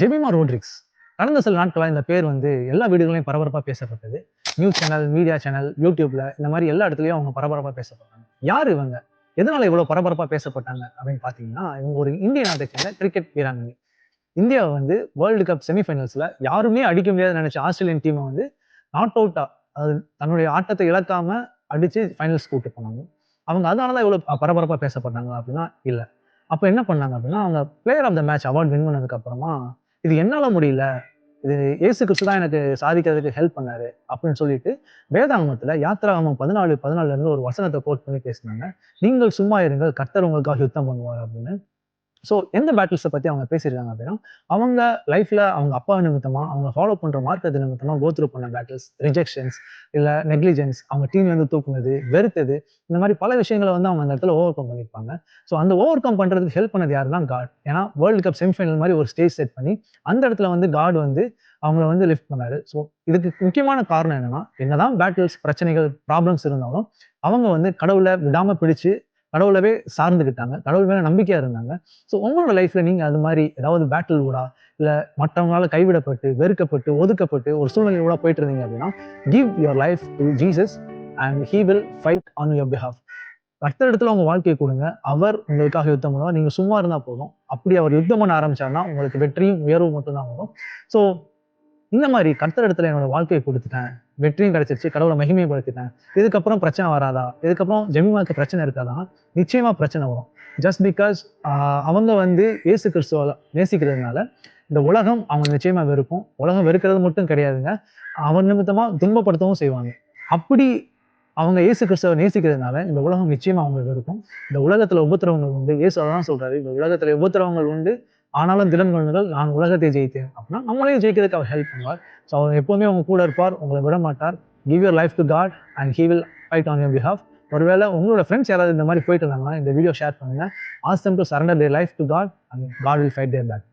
Jemimah Rodriguez. கடந்த சில நாட்களா இந்த பேர் வந்து எல்லா வீடுகளையும் பரபரப்பா பேசப்பட்டது. நியூஸ் சேனல், மீடியா சேனல், யூடியூப்ல இந்த மாரி எல்லா இடத்துலயும் அவங்க பரபரப்பா பேசப்பட்டாங்க. யாரு இவங்க? எதனால இவ்வளவு பரபரப்பா பேசப்பட்டாங்க அப்படின்னு பார்த்தீங்கன்னா, இவங்க ஒரு இந்திய நாட்டை சேர்ந்த கிரிக்கெட் வீராங்கனை. இந்தியாவ வந்து வேர்ல்டு கப் செமிஃபைனல்ஸ்ல யாருமே அடிக்க முடியாதுன்னு நெனைச்ச ஆஸ்திரேலியன் டீம வந்து நாட் அவுட்டா அதாவது தன்னுடைய ஆட்டத்த இழக்காம அடிச்சு ஃபைனல்ஸ் கூட்டு போனாங்க. அவங்க அதனால தான் இவ்வளவு பரபரப்பா பேசப்பட்டாங்க அப்படின்னா இல்ல. அப்ப என்ன பண்ணாங்க அப்படின்னா, அவங்க player of the match award win பண்ணதுக்கு அப்புறமா, இது என்னால முடியல. இது இயேசு கிறிஸ்து தான் எனக்கு சாதிக்கிறதுக்கு ஹெல்ப் பண்ணாரு அப்படின்னு சொல்லிட்டு, வேதாகமத்துல யாத்திராகமம் 14:14ல இருந்து ஒரு வசனத்த கோட் பண்ணி பேசினாங்க. நீங்கள் சும்மா இருங்கள், கர்த்தர் உங்களுக்காக யுத்தம் பண்ணுவார் அப்படின்னு. ஸோ எந்த பேட்டில்ஸ பத்தி அவங்க பேசியிருக்காங்க அப்படின்னா, அவங்க லைஃப்ல அவங்க அப்பா நிமித்தமா, அவங்க ஃபாலோ பண்ற மார்க்கத்து நிமித்தமா கோ த்ரூ பண்ண பேட்டில்ஸ், ரிஜெக்ஷன்ஸ், இல்ல நெக்லிஜென்ஸ், அவங்க டீம்லேருந்து தூக்குனது, வெறுத்தது, இந்த மாரி பல விஷயங்கள வந்து அவங்க அந்த இடத்துல ஓவர் கம் பண்ணியிருப்பாங்க. ஸோ அந்த ஓவர் கம் பண்றதுக்கு ஹெல்ப் பண்ணது யாருன்னா காட். ஏன்னா வேர்ல்டு கப் செமிஃபைனல் மாரி ஒரு ஸ்டேஜ் செட் பண்ணி, அந்த இடத்துல வந்து காட் வந்து அவங்கள வந்து லிஃப்ட் பண்ணாரு. ஸோ இதுக்கு முக்கியமான காரணம் என்னன்னா, என்னதான் பேட்டில்ஸ், பிரச்சனைகள், ப்ராப்ளம்ஸ் இருந்தாலும், அவங்க வந்து கடவுள விடாம பிடிச்சு கடவுளவே சார்ந்துக்கிட்டாங்க. கடவுள் மேல நம்பிக்கையா இருந்தாங்க. ஸோ உங்களோட லைஃப்ல நீங்க அது மாரி ஏதாவது பேட்டில் ஊடா, இல்ல மற்றவங்களால கைவிடப்பட்டு, வெறுக்கப்பட்டு, ஒதுக்கப்பட்டு ஒரு சூழ்நிலையூடா போயிட்டு இருந்தீங்க அப்படின்னா, give your life to Jesus and he will fight on your பிஹால்ஃப். கர்த்தரிடத்துல உங்க வாழ்க்கைய குடுங்க. அவர் உங்களுக்காக யுத்தம் பண்ணுவார். நீங்க சும்மா இருந்தா போதும். அப்படி அவர் யுத்தம் பண்ண ஆரம்பிச்சாருன்னா, உங்களுக்கு வெற்றியும், உயர்வும் மட்டும் தான் வரும். ஸோ இந்த மாரி கர்த்தரிடத்துல என்னோட வாழ்க்கைய குடுத்துட்டேன். வெற்றியும் கிடைச்சிருச்சு. கடவுள மகிமைப்படுத்திட்டேன். இதுக்கப்புறம் பிரச்சனை வராதா? இதுக்கப்புறம் ஜெமிமாக்கு பிரச்சனை இருக்காதா? நிச்சயமா பிரச்சனை வரும். ஜஸ்ட் பிகாஸ் அவங்க வந்து இயேசு கிறிஸ்துவ நேசிக்கிறதுனால, இந்த உலகம் அவங்கள நிச்சயமா வெறுக்கும். உலகம் வெறுக்கிறது மட்டும் கிடையாதுங்க. அவர் நிமித்தமா துன்பப்படுத்தவும் செய்வாங்க. அப்படி அவங்க இயேசு கிறிஸ்துவ நேசிக்கிறதுனால, இந்த உலகம் நிச்சயமா அவங்கள வெறுக்கும். இந்த உலகத்துல உபத்திரவங்கள் உண்டு. இயேசு அததான் சொல்றாரு. இந்த உலகத்துல உபத்திரவங்கள் உண்டு. ஆனாலும் திடன் கொள்ளுங்கள். நான் உலகத்தை ஜெயித்தேன். அப்படின்னா நம்மளையும் ஜெயிக்கிறதுக்கு அவர் ஹெல்ப் பண்ணுவார். ஸோ அவர் எப்பவுமே உங்க கூட இருப்பார். உங்கள விட மாட்டார். Give your life to God and he will fight on your பிஹால்ஃப். ஒருவேளை உங்களோட ஃப்ரெண்ட்ஸ் யாராவது இந்த மாரி போயிட்டு இருந்தாங்கன்னா, இந்த வீடியோ ஷேர் பண்ணுங்க. Ask them to surrender their life to God and God will fight their back.